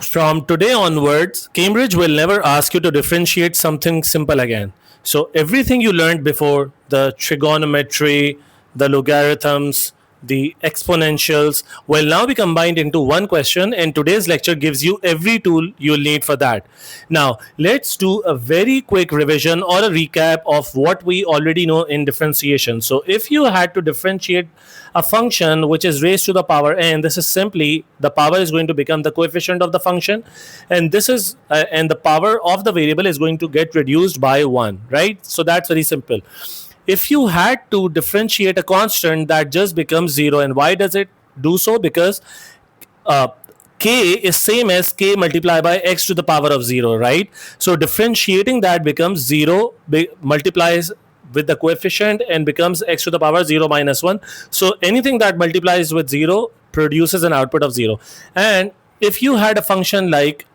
From today onwards, Cambridge will never ask you to differentiate something simple again. So everything you learned before, the trigonometry, the logarithms, the exponentials, will now be combined into one question, and today's lecture gives you every tool you'll need for that. Now, let's do a very quick revision or a recap of what we already know in differentiation. So if you had to differentiate a function which is raised to the power n, this is simply the power is going to become the coefficient of the function, and this is and the power of the variable is going to get reduced by 1, right? So that's very simple. If you had to differentiate a constant, that just becomes 0. And why does it do so? Because uh, k is same as k multiplied by x to the power of 0, right? So differentiating that becomes 0 multiplies with the coefficient and becomes x to the power 0 minus 1. So anything that multiplies with 0 produces an output of 0. And if you had a function like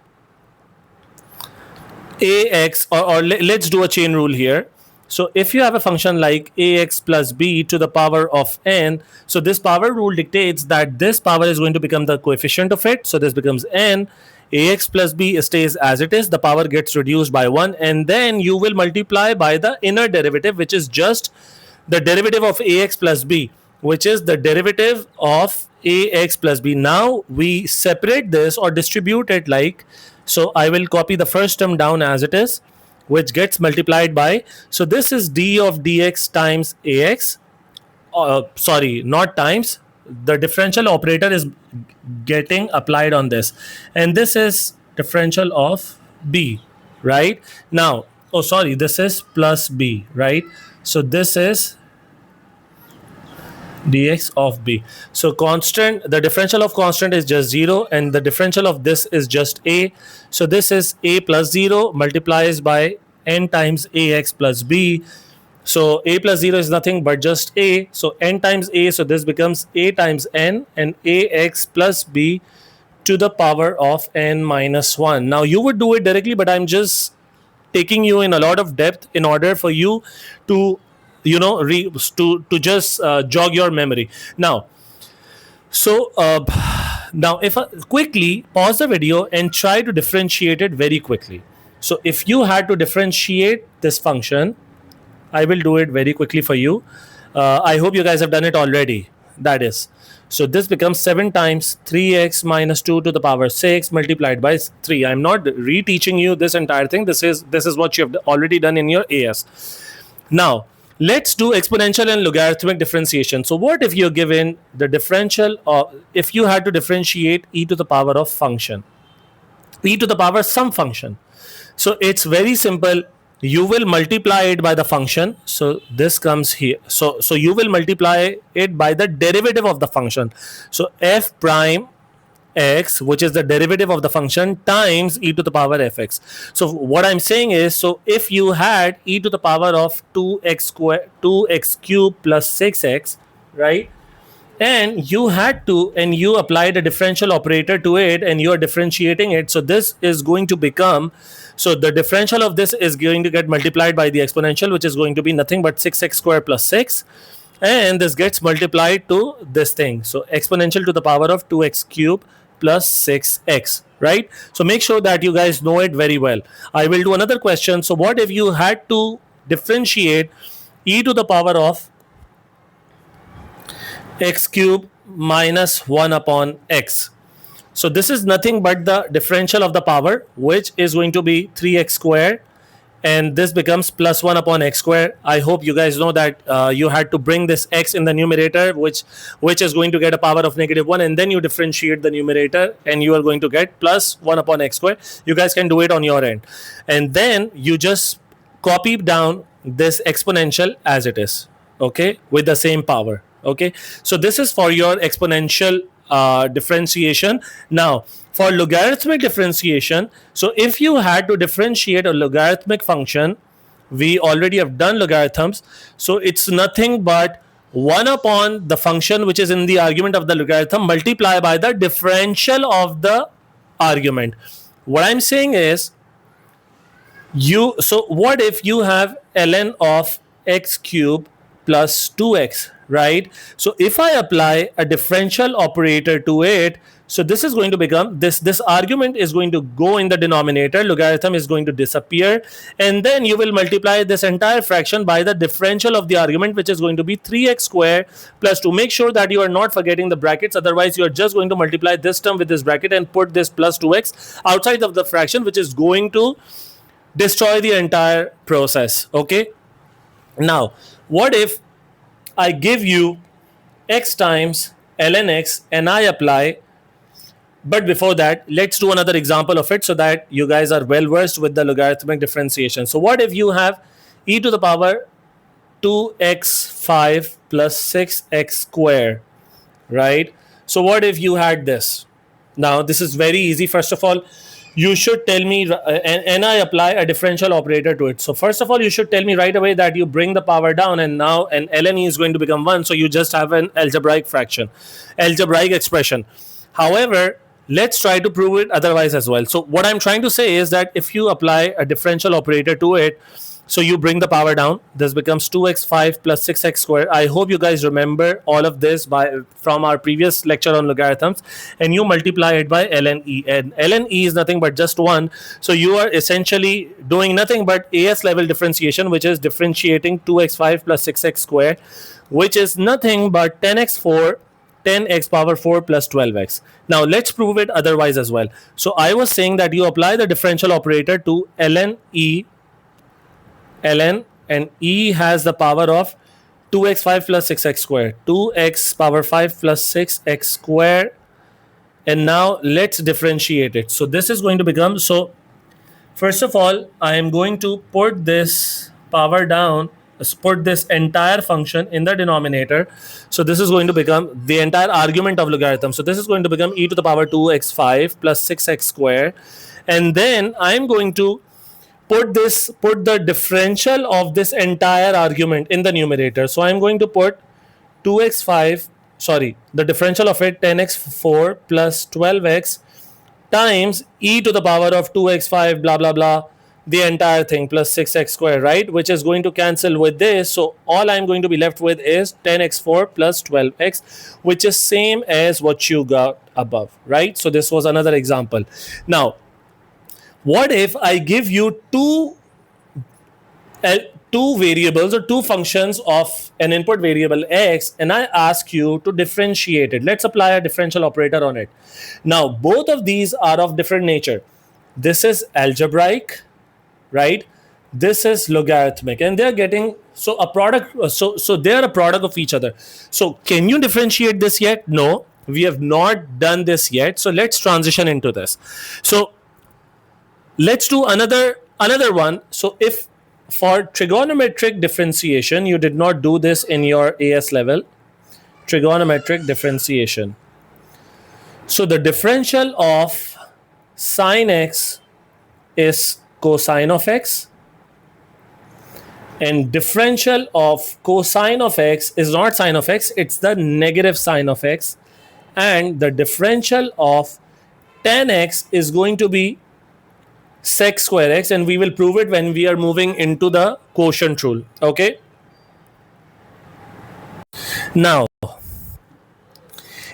ax, or let's do a chain rule here. So if you have a function like ax plus b to the power of n, so this power rule dictates that this power is going to become the coefficient of it. So this becomes n. Ax plus b stays as it is, the power gets reduced by 1, and then you will multiply by the inner derivative, which is just the derivative of ax plus b, which is the derivative of ax plus b. Now we separate this or distribute it like so. I will copy the first term down as it is, which gets multiplied by, so this is d of dx times ax, sorry, not times, the differential operator is getting applied on this, and this is differential of b, right? Now, oh sorry, this is plus b, right? So this is dx of b. So constant, the differential of constant is just 0, and the differential of this is just a. So this is a plus 0 multiplies by n times ax plus b. So a plus 0 is nothing but just a. So n times a, so this becomes a times n, and ax plus b to the power of n minus 1. Now you would do it directly, but I'm just taking you in a lot of depth in order for you to to just jog your memory. Now, so now if I quickly pause the video and try to differentiate it very quickly. So if you had to differentiate this function, I will do it very quickly for you. I hope you guys have done it already. That is, so this becomes 7 times 3x minus 2 to the power 6 multiplied by 3. I'm not reteaching you this entire thing. This is what you have already done in your AS. Now let's do exponential and logarithmic differentiation. So what if you're given the differential, or if you had to differentiate e to the power of function, e to the power some function? So it's very simple. You will multiply it by the function. So this comes here. So you will multiply it by the derivative of the function. So f prime x, which is the derivative of the function, times e to the power fx. So what I'm saying is, so if you had e to the power of 2x square 2x cube plus 6x, right, and you had to, and you applied a differential operator to it, and you are differentiating it, so this is going to become, so the differential of this is going to get multiplied by the exponential, which is going to be nothing but 6x squared plus 6, and this gets multiplied to this thing, so exponential to the power of 2x cube plus 6x, right? So make sure that you guys know it very well. I will do another question. So what if you had to differentiate e to the power of x cube minus 1 upon x? So this is nothing but the differential of the power, which is going to be 3x squared, and this becomes plus 1 upon x squared. I hope you guys know that you had to bring this x in the numerator, which is going to get a power of -1, and then you differentiate the numerator, and you are going to get plus 1 upon x squared. You guys can do it on your end, and then you just copy down this exponential as it is, okay, with the same power. Okay, so this is for your exponential differentiation. Now for logarithmic differentiation, so if you had to differentiate a logarithmic function, we already have done logarithms, so it's nothing but 1 upon the function which is in the argument of the logarithm multiply by the differential of the argument. What I'm saying is, so what if you have ln of x cube plus 2x, right? So if I apply a differential operator to it, So this is going to become this argument is going to go in the denominator, logarithm is going to disappear, and then you will multiply this entire fraction by the differential of the argument, which is going to be 3x square plus 2. Make sure that you are not forgetting the brackets, otherwise you are just going to multiply this term with this bracket and put this plus 2x outside of the fraction, which is going to destroy the entire process. Okay, now what if I give you x times ln x and I apply, but before that let's do another example of it so that you guys are well versed with the logarithmic differentiation. So what if you have e to the power 2x5 plus 6x square, right? So what if you had this? Now this is very easy. First of all, you should tell me, and I apply a differential operator to it. So first of all, you should tell me right away that you bring the power down, and now an ln e is going to become 1. So you just have an algebraic fraction, algebraic expression. However, let's try to prove it otherwise as well. So what I'm trying to say is that if you apply a differential operator to it, so you bring the power down, this becomes 2x5 plus 6x square. I hope you guys remember all of this from our previous lecture on logarithms, and you multiply it by ln e, and ln e is nothing but just 1. So you are essentially doing nothing but AS level differentiation, which is differentiating 2x5 plus 6x square, which is nothing but 10x power 4 plus 12x. Now let's prove it otherwise as well. So I was saying that you apply the differential operator to ln and e has the power of 2x5 plus 6x square, 2x power 5 plus 6x square, and now let's differentiate it. So this is going to become, so first of all I am going to put this power down, put this entire function in the denominator. So this is going to become the entire argument of logarithm. So this is going to become e to the power 2x5 plus 6x square, and then I'm going to put the differential of this entire argument in the numerator. So I'm going to put 2x5, sorry, the differential of it 10x4 plus 12x times e to the power of 2x5 blah blah blah, the entire thing plus 6x square, right, which is going to cancel with this. So all I'm going to be left with is 10x4 plus 12x, which is same as what you got above, right? So this was another example. Now what if I give you two variables or two functions of an input variable x, and I ask you to differentiate it? Let's apply a differential operator on it. Now both of these are of different nature. This is algebraic, right? This is logarithmic, and they're getting so a product. So they're a product of each other. So can you differentiate this yet? No, we have not done this yet. So let's transition into this. So let's do another one. So if for trigonometric differentiation, you did not do this in your AS level, trigonometric differentiation. So the differential of sine x is cosine of x, and differential of cosine of x is not sine of x, it's the negative sine of x, and the differential of tan x is going to be sec square x, and we will prove it when we are moving into the quotient rule. Okay, now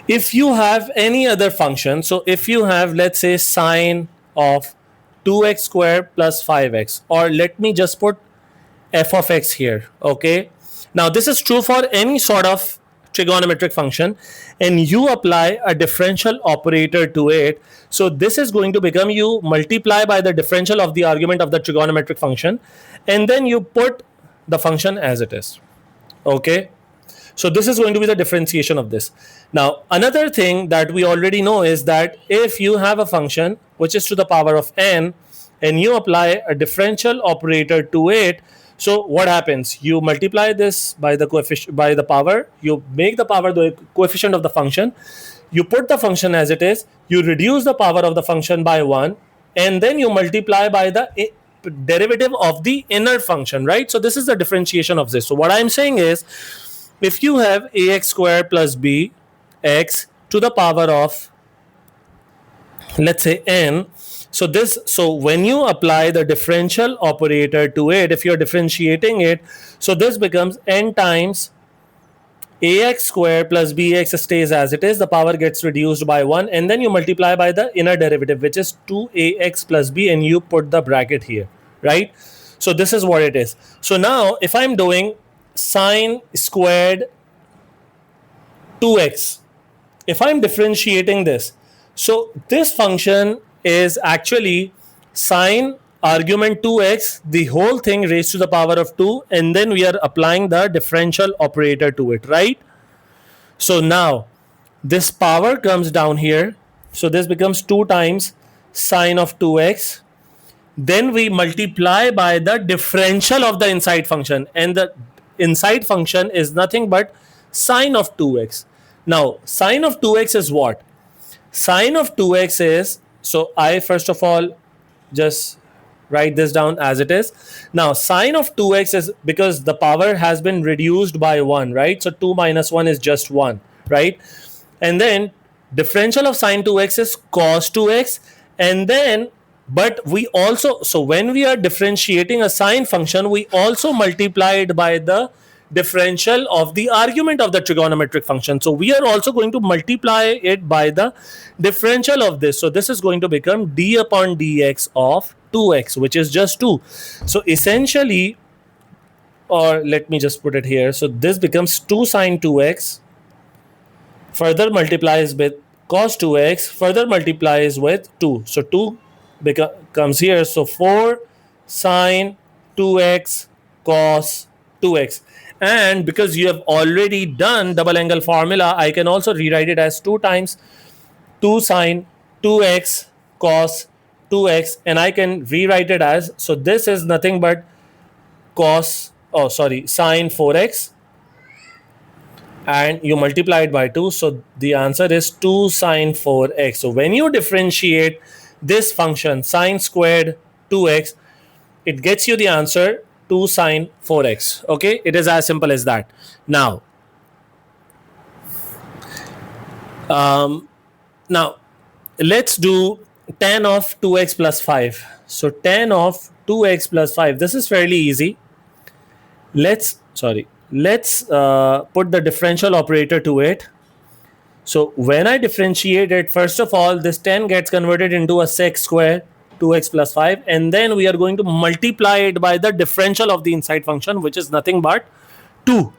if you have any other function, so if you have, let's say, sine of 2x square plus 5x, or let me just put f of x here. Okay, now this is true for any sort of trigonometric function, and you apply a differential operator to it. So this is going to become, you multiply by the differential of the argument of the trigonometric function, and then you put the function as it is. Okay, so this is going to be the differentiation of this. Now another thing that we already know is that if you have a function which is to the power of n, and you apply a differential operator to it, so what happens? You multiply this by the coefficient, by the power, you make the power the coefficient of the function, you put the function as it is, you reduce the power of the function by 1, and then you multiply by the derivative of the inner function, right? So this is the differentiation of this. So what I'm saying is, if you have ax square plus b x to the power of, let's say, n, so when you apply the differential operator to it, if you're differentiating it, so this becomes n times ax square plus bx stays as it is, the power gets reduced by 1, and then you multiply by the inner derivative, which is 2ax plus b, and you put the bracket here, right? So this is what it is. So now if I'm doing sine squared 2x, if I'm differentiating this, so this function is actually sine argument 2x, the whole thing raised to the power of 2, and then we are applying the differential operator to it, right? So now this power comes down here, so this becomes 2 times sine of 2x, then we multiply by the differential of the inside function, and the inside function is nothing but sine of 2x. Now sine of 2x is what? Sine of 2x is, so I first of all just write this down as it is. Now sine of 2x is, because the power has been reduced by 1, right? So 2 minus 1 is just 1, right? And then differential of sine 2x is cos 2x, and then but we also, so when we are differentiating a sine function, we also multiply it by the differential of the argument of the trigonometric function. So we are also going to multiply it by the differential of this. So this is going to become d upon dx of 2x, which is just 2. So essentially, or let me just put it here, so this becomes 2 sine 2x, further multiplies with cos 2x, further multiplies with 2. So 2 comes here. So 4 sine 2x cos 2x. And because you have already done double angle formula, I can also rewrite it as 2 times 2 sine 2x cos 2x, and I can rewrite it as, so this is nothing but sine 4x, and you multiply it by 2, so the answer is 2 sine 4x. So when you differentiate this function sine squared 2x, it gets you the answer 2 sine 4x. Okay, it is as simple as that. Now let's do tan of 2x plus 5. So tan of 2x plus 5, this is fairly easy. Let's put the differential operator to it. So when I differentiate it, first of all, this 10 gets converted into a sec square 2x plus 5, and then we are going to multiply it by the differential of the inside function, which is nothing but 2.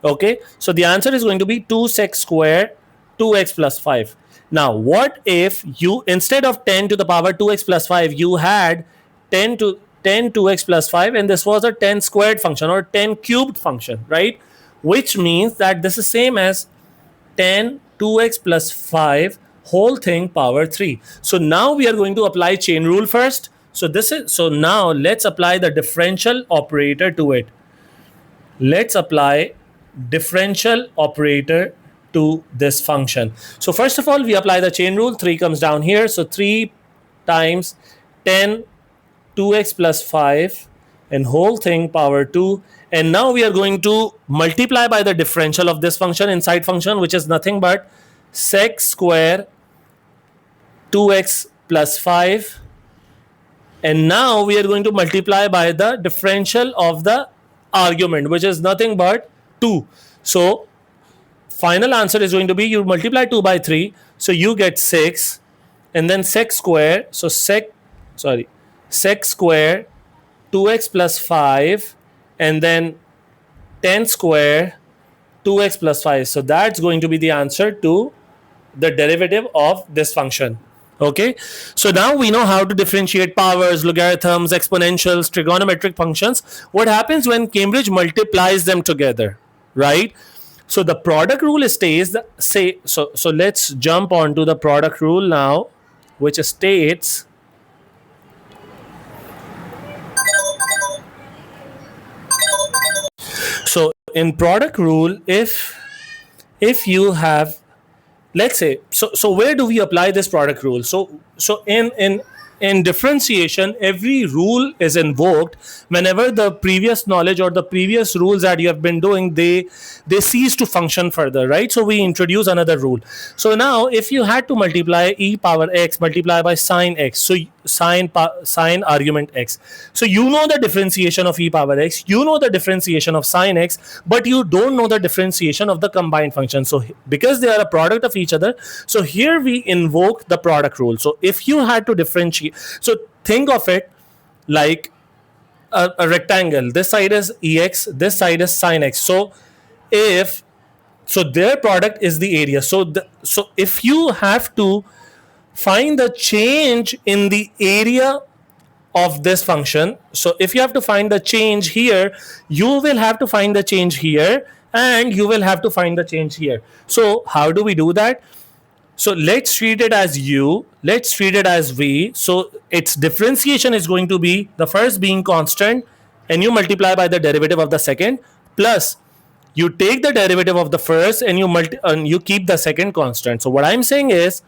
Okay, so the answer is going to be 2 sec square 2x plus 5. Now what if you, instead of 10 to the power 2x plus 5, you had 10 2x plus 5, and this was a 10 squared function or 10 cubed function, right? Which means that this is same as 10 2x plus 5 whole thing power 3. So now we are going to apply chain rule first. So now let's apply the differential operator to it. Let's apply differential operator to this function. So first of all, we apply the chain rule. 3 comes down here. So 3 times 10 2x plus 5 and whole thing power 2. And now we are going to multiply by the differential of this function, inside function, which is nothing but sec square 2x plus 5. And now we are going to multiply by the differential of the argument, which is nothing but 2. So final answer is going to be, you multiply 2 by 3, so you get 6, and then sec square, so sec square 2x plus 5, and then 10 square 2x plus 5. So that's going to be the answer to the derivative of this function. Okay, so now we know how to differentiate powers, logarithms, exponentials, trigonometric functions. What happens when Cambridge multiplies them together, right? So the product rule stays so let's jump on to the product rule now, which states so in product rule, if you have, let's say, so where do we apply this product rule? So in differentiation, every rule is invoked whenever the previous knowledge or the previous rules that you have been doing, they cease to function further, right? So we introduce another rule. So now if you had to multiply e power x multiply by sine x, so sine argument x. So you know the differentiation of e power x, you know the differentiation of sine x, but you don't know the differentiation of the combined function. So because they are a product of each other, so here we invoke the product rule. So if you had to differentiate, so think of it like a rectangle. This side is ex, this side is sine x. So if so their product is the area. So if you have to find the change in the area of this function, so if you have to find the change here, you will have to find the change here, and you will have to find the change here. So how do we do that? So let's treat it as u, let's treat it as v. So its differentiation is going to be the first being constant, and you multiply by the derivative of the second, plus you take the derivative of the first, and you keep the second constant. So what I'm saying is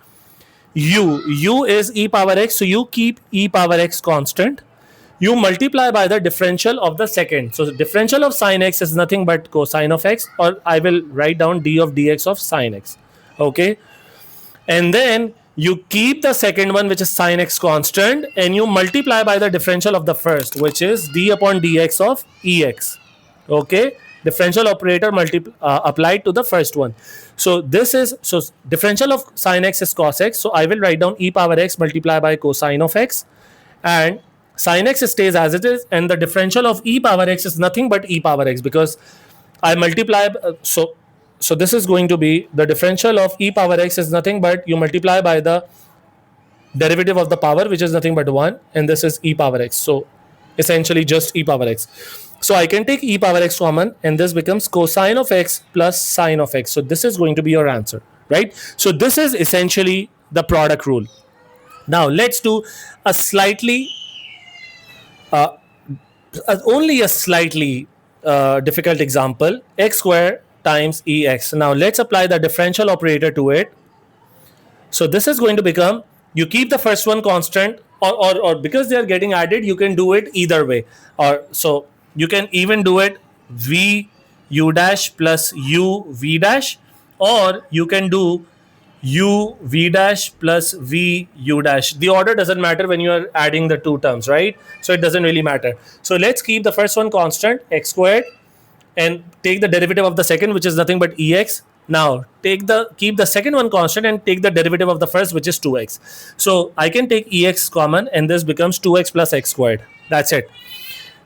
u is e power x, so you keep e power x constant, you multiply by the differential of the second. So the differential of sine x is nothing but cosine of x, or I will write down d of dx of sine x. Okay, and then you keep the second one, which is sine x, constant, and you multiply by the differential of the first, which is d upon dx of ex. Okay, differential operator applied to the first one. So this is, so differential of sine x is cos x, so I will write down e power x multiply by cosine of x, and sine x stays as it is, and the differential of e power x is nothing but e power x, because I multiply, so this is going to be the differential of e power x is nothing but you multiply by the derivative of the power, which is nothing but 1, and this is e power x. So essentially just e power x. So I can take e power x common, and this becomes cosine of x plus sine of x. So this is going to be your answer, right? So this is essentially the product rule. Now let's do a slightly only a slightly difficult example, x square times ex. Now let's apply the differential operator to it. So this is going to become, you keep the first one constant, or because they are getting added, you can do it either way, or so you can even do it v u dash plus u v dash, or you can do u v dash plus v u dash. The order doesn't matter when you are adding the two terms, right? So it doesn't really matter. So let's keep the first one constant, x squared, and take the derivative of the second, which is nothing but ex. Now keep the second one constant and take the derivative of the first, which is 2x. So I can take ex common, and this becomes 2x plus x squared. That's it.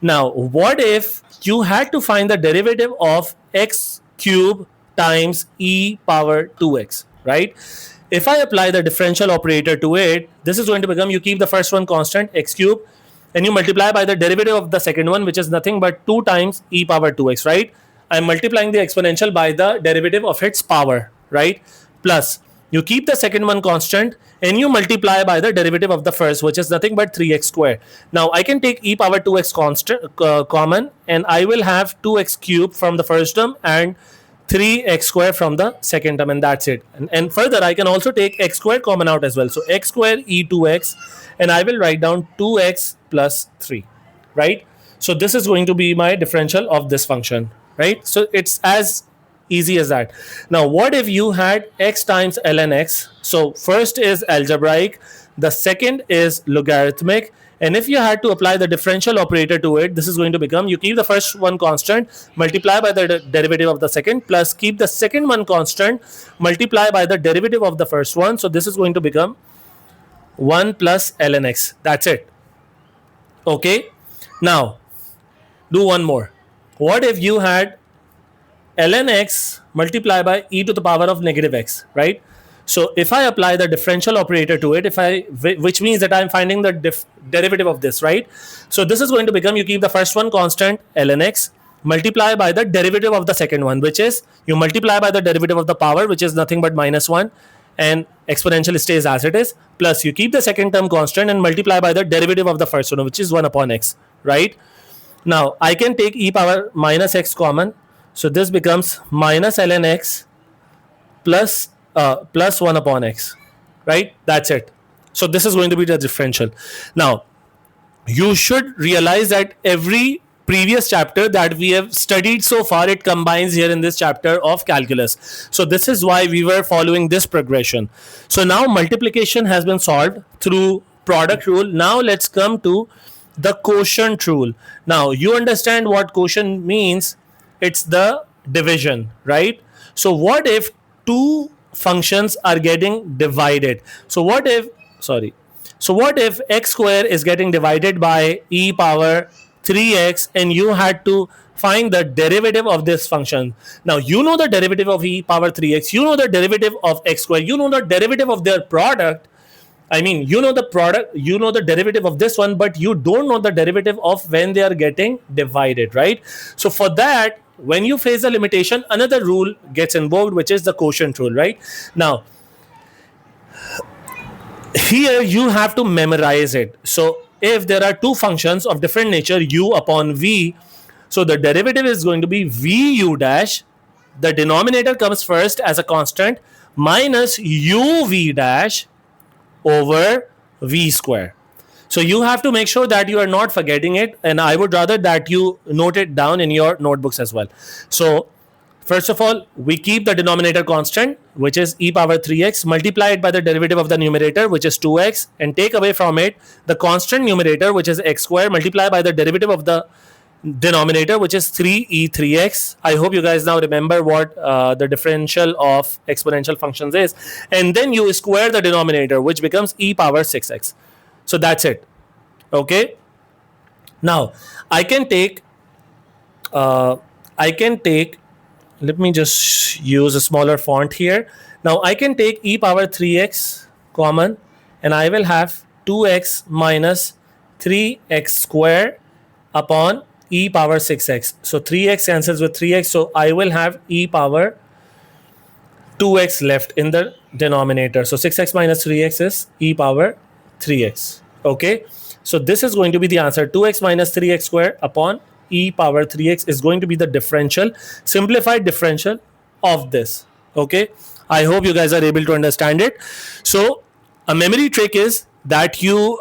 Now what if you had to find the derivative of x cube times e power 2x, right? If I apply the differential operator to it, this is going to become, you keep the first one constant, x cube, and you multiply by the derivative of the second one, which is nothing but 2 times e power 2x, right? I'm multiplying the exponential by the derivative of its power, right? Plus you keep the second one constant, and you multiply by the derivative of the first, which is nothing but 3x squared. Now I can take e power 2x constant common, and I will have 2x cubed from the first term and 3x squared from the second term, and that's it. And further, I can also take x squared common out as well. So x squared e2x, and I will write down 2x plus 3, right? So this is going to be my differential of this function, right? So it's as easy as that. Now what if you had x times ln x? So first is algebraic, the second is logarithmic, and if you had to apply the differential operator to it, this is going to become, you keep the first one constant, multiply by the derivative of the second, plus keep the second one constant, multiply by the derivative of the first one. So this is going to become 1 plus ln x. That's it. Okay, now do one more. What if you had ln x multiply by e to the power of negative x, right? So if I apply the differential operator to it, which means that I'm finding the derivative of this, right? So this is going to become, you keep the first one constant, ln x, multiply by the derivative of the second one, which is, you multiply by the derivative of the power, which is nothing but -1, and exponential stays as it is, plus you keep the second term constant and multiply by the derivative of the first one, which is 1 upon x, right? Now I can take e power minus x common, so this becomes minus ln x plus 1 upon x, right? That's it. So this is going to be the differential. Now you should realize that every previous chapter that we have studied so far, it combines here in this chapter of calculus. So this is why we were following this progression. So now multiplication has been solved through product rule. Now let's come to the quotient rule. Now you understand what quotient means. It's the division, right? So what if two functions are getting divided? So what if, sorry, so what if x square is getting divided by e power 3x and you had to find the derivative of this function? Now you know the derivative of e power 3x, you know the derivative of x square, you know the derivative of their product. I mean, you know the product, you know the derivative of this one, but you don't know the derivative of when they are getting divided, right? So for that, when you face a limitation, another rule gets invoked, which is the quotient rule, right? Now, here you have to memorize it. So if there are two functions of different nature, u upon v, so the derivative is going to be vu dash. The denominator comes first as a constant minus uv dash over v square. So you have to make sure that you are not forgetting it, and I would rather that you note it down in your notebooks as well. So first of all, we keep the denominator constant, which is e power 3x, multiply it by the derivative of the numerator, which is 2x, and take away from it the constant numerator, which is x square, multiply by the derivative of the denominator, which is 3e3x. I hope you guys now remember what the differential of exponential functions is. And then you square the denominator, which becomes e power 6x. So that's it. Okay. Now I can take, let me just use a smaller font here. Now I can take e power 3x common, and I will have 2x minus 3x square upon e power 6x. So 3x cancels with 3x. So I will have e power 2x left in the denominator. So 6x minus 3x is e power 3x. Okay. So this is going to be the answer. 2x minus 3x square upon e power 3x is going to be the differential, simplified differential of this. Okay. I hope you guys are able to understand it. So a memory trick is that you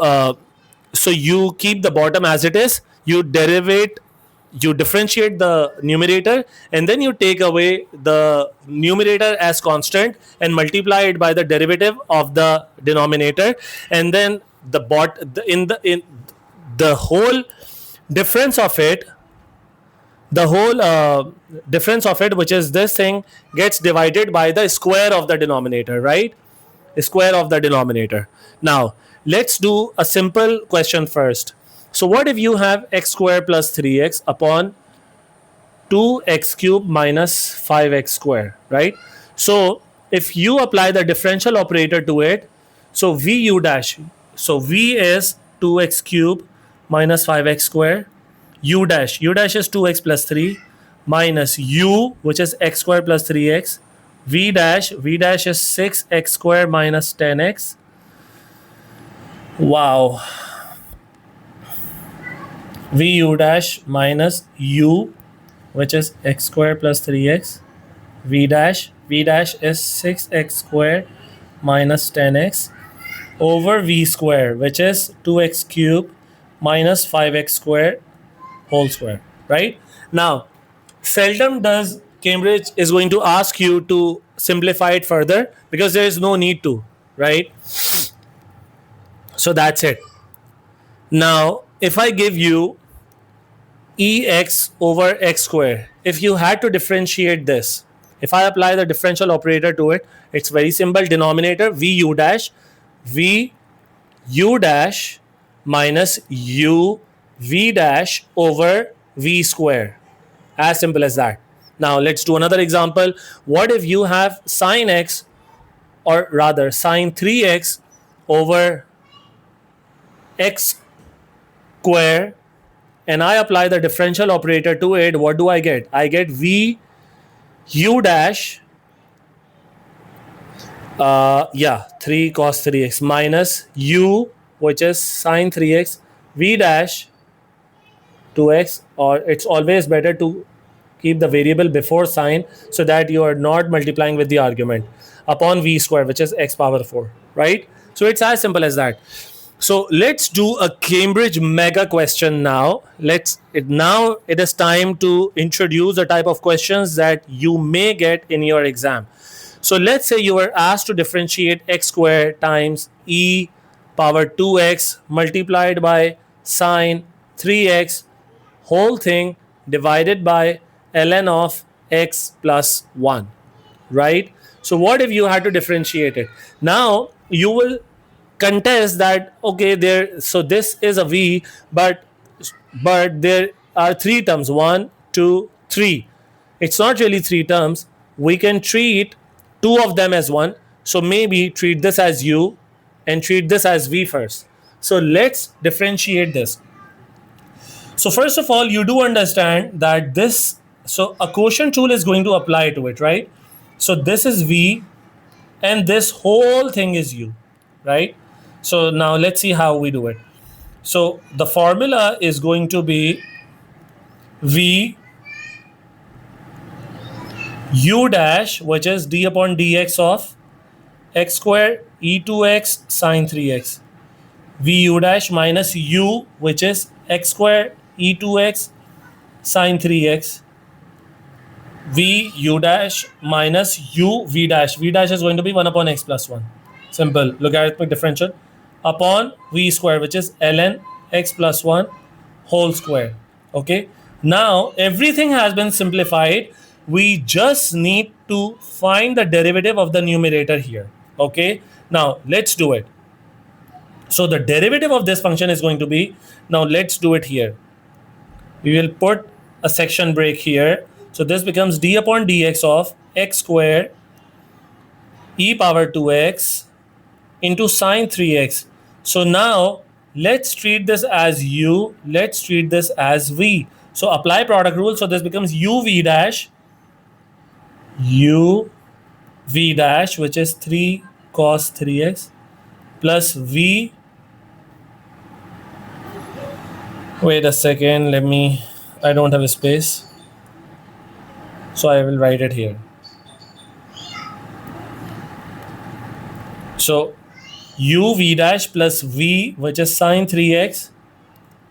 keep the bottom as it is, you differentiate the numerator, and then you take away the numerator as constant and multiply it by the derivative of the denominator, and then the whole difference of it, which is this thing, gets divided by the square of the denominator, right? Square of the denominator. Now let's do a simple question first. So what if you have x square plus 3x upon 2x cube minus 5x square, right? So if you apply the differential operator to it, so vu dash, so v is 2x cube minus 5x square, u dash is 2x plus 3 minus u, which is x square plus 3x, v dash is 6x square minus 10x. Wow. vu dash minus u, which is x square plus 3x, v dash is 6x square minus 10x over v square, which is 2x cube minus 5x square whole square, right? Now seldom does Cambridge is going to ask you to simplify it further, because there is no need to, right? So that's it. Now if I give you ex over x square, if you had to differentiate this, if I apply the differential operator to it, it's very simple. Denominator vu dash minus u v dash over v square. As simple as that. Now let's do another example. What if you have sine x, or rather sine 3x over x square, and I apply the differential operator to it? What do I get? I get v u dash 3 cos 3x minus u, which is sine 3x, v dash 2x, or it's always better to keep the variable before sine so that you are not multiplying with the argument, upon v square, which is x power 4, right? So it's as simple as that. So let's do a Cambridge mega question now. It is time to introduce the type of questions that you may get in your exam. So let's say you were asked to differentiate x square times e power 2x multiplied by sine 3x whole thing divided by ln of x plus 1, right? So what if you had to differentiate it? Now you will contest that, okay, there, so this is a v, but there are three terms, one, two, three. It's not really three terms. We can treat two of them as one. So maybe treat this as u and treat this as v first. So let's differentiate this. So first of all, you do understand that this, so a quotient rule is going to apply to it, right? So this is v and this whole thing is u, right? So now let's see how we do it. So the formula is going to be v u dash, which is d upon dx of x square e2x sine 3x, v u dash minus u, which is x square e2x sine 3x, v u dash minus u v dash. V dash is going to be 1 upon x plus 1. Simple logarithmic differential upon v square, which is ln x plus 1 whole square. Okay. Now everything has been simplified. We just need to find the derivative of the numerator here. Okay. Now let's do it. So the derivative of this function is going to be, now let's do it here. We will put a section break here. So this becomes d upon dx of x square e power 2x into sine 3x. So now let's treat this as u, let's treat this as v. So apply product rule. So this becomes u v dash, which is 3 cos 3x plus v, wait a second, I don't have a space, so I will write it here. So u v dash plus v, which is sine 3x,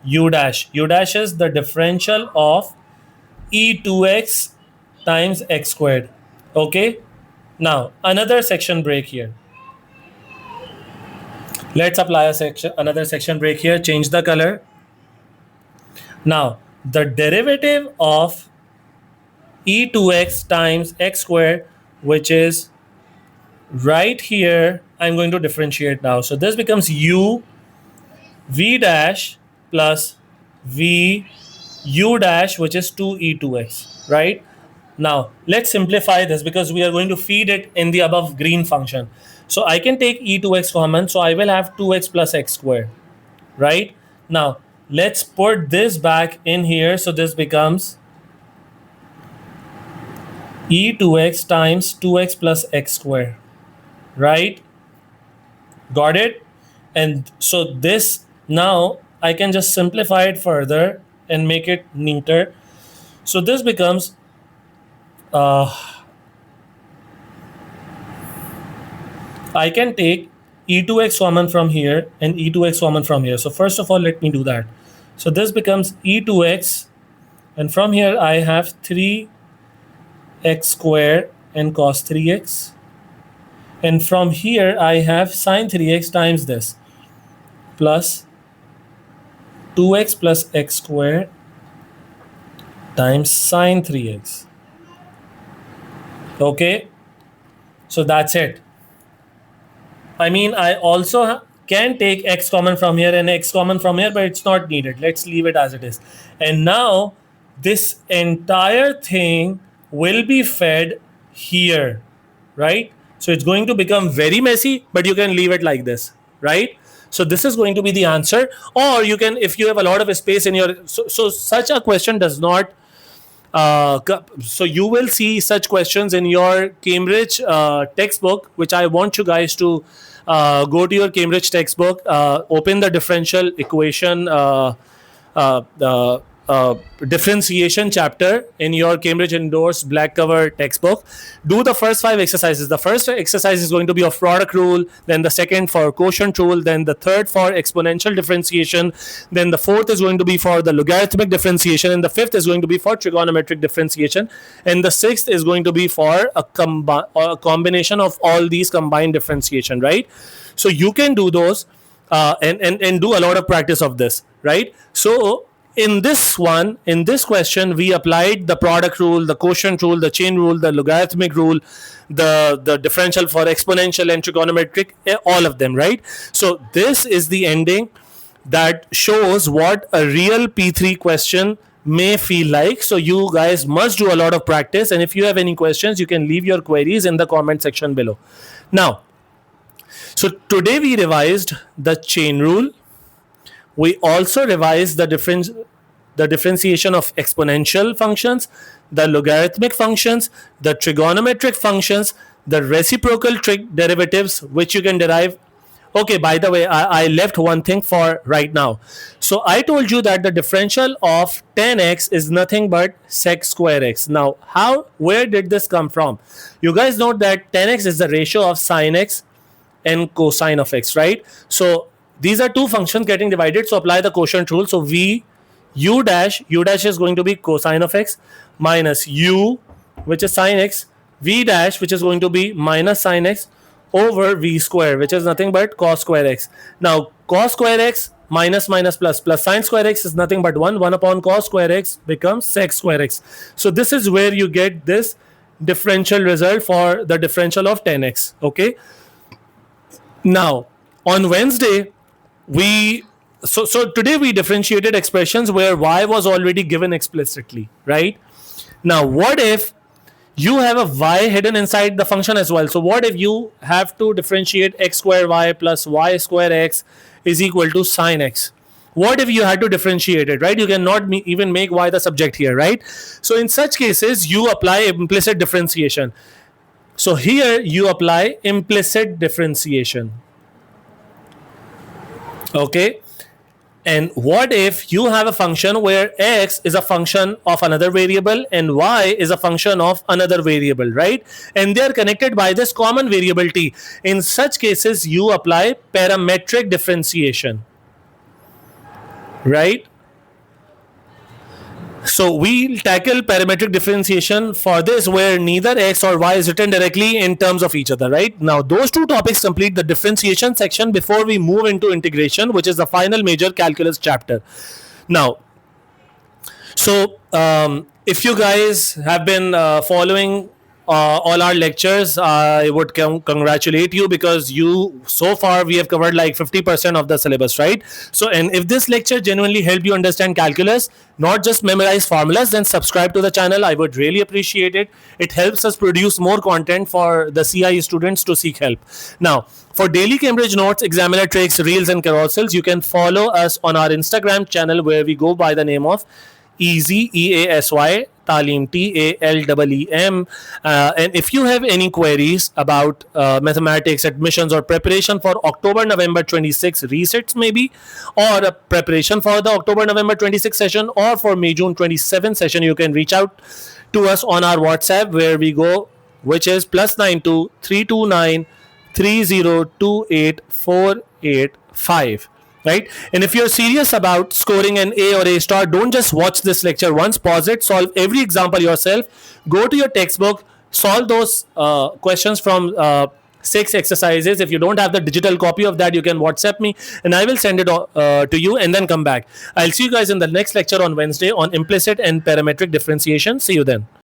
u dash is the differential of e2x times x squared. Okay. Now another section break here. Let's apply another section break here. Change the color. Now the derivative of e2x times x squared, which is right here, I'm going to differentiate now. So this becomes u v dash plus v u dash, which is 2e2x, right? Now let's simplify this because we are going to feed it in the above green function. So I can take e2x common, so I will have 2x plus x squared, right? Now let's put this back in here. So this becomes e2x times 2x plus x squared, right? Got it? And so this, now I can just simplify it further and make it neater. So this becomes I can take e2x common from here and e2x common from here. So first of all, let me do that. So this becomes e2x, and from here I have 3x squared and cos 3x, and from here I have sine 3x times this plus 2x plus x squared times sine 3x. Okay, so that's it. I mean, I also can take x common from here and x common from here, but it's not needed. Let's leave it as it is. And now this entire thing will be fed here, right? So it's going to become very messy, but you can leave it like this, right? So this is going to be the answer. Or you can, if you have a lot of space in your, so such a question does not, so you will see such questions in your Cambridge textbook, which I want you guys to go to your Cambridge textbook, open the differential equation, differentiation chapter in your Cambridge endorsed black cover textbook. Do the first 5 exercises. The first exercise is going to be of product rule, then the second for quotient rule, then the third for exponential differentiation, then the fourth is going to be for the logarithmic differentiation, and the fifth is going to be for trigonometric differentiation, and the sixth is going to be for a combination of all these combined differentiation, right? So you can do those. and do a lot of practice of this, right? So in this question, we applied the product rule, the quotient rule, the chain rule, the logarithmic rule, the differential for exponential and trigonometric, all of them, right? So this is the ending that shows what a real P3 question may feel like. So you guys must do a lot of practice, and if you have any questions, you can leave your queries in the comment section below. Now, so today we revised the chain rule. We also revised the differentiation of exponential functions, the logarithmic functions, the trigonometric functions, the reciprocal trig derivatives, which you can derive. Okay, by the way, I left one thing for right now. So I told you that the differential of 10x is nothing but sec square x. Now, where did this come from? You guys know that 10x is the ratio of sine x and cosine of x, right? So these are two functions getting divided. So apply the quotient rule. So u dash is going to be cosine of x, minus u, which is sine x, v dash, which is going to be minus sine x, over v square, which is nothing but cos square x. Now cos square x minus plus sine square x is nothing but 1 upon cos square x becomes sec square x. So this is where you get this differential result for the differential of 10x. Okay, now on Wednesday so today we differentiated expressions where y was already given explicitly, right? Now what if you have a y hidden inside the function as well? So what if you have to differentiate x square y plus y square x is equal to sine x? What if you had to differentiate it, right? You cannot even make y the subject here, right? So in such cases, you apply implicit differentiation. So here you apply implicit differentiation. Okay. And what if you have a function where x is a function of another variable and y is a function of another variable, right? And they are connected by this common variable t. In such cases, you apply parametric differentiation, right? So we'll tackle parametric differentiation for this, where neither x or y is written directly in terms of each other, right? Now those two topics complete the differentiation section before we move into integration, which is the final major calculus chapter. Now, so if you guys have been following all our lectures, I would congratulate you, because so far we have covered like 50% of the syllabus, right? So, and if this lecture genuinely helped you understand calculus, not just memorize formulas, then subscribe to the channel. I would really appreciate it. It helps us produce more content for the CIE students to seek help. Now, for daily Cambridge notes, examiner tricks, reels and carousels, you can follow us on our Instagram channel, where we go by the name of Easy, EASY, Talim, TALEEM. And if you have any queries about mathematics, admissions, or preparation for October-November 26 resets maybe, or a preparation for the October-November 26 session, or for May-June 27 session, you can reach out to us on our WhatsApp, where we go, which is +92 329 3028 485. Right? And if you're serious about scoring an A or A star, don't just watch this lecture once, pause it, solve every example yourself, go to your textbook, solve those questions from 6 exercises. If you don't have the digital copy of that, you can WhatsApp me and I will send it to you, and then come back. I'll see you guys in the next lecture on Wednesday on implicit and parametric differentiation. See you then.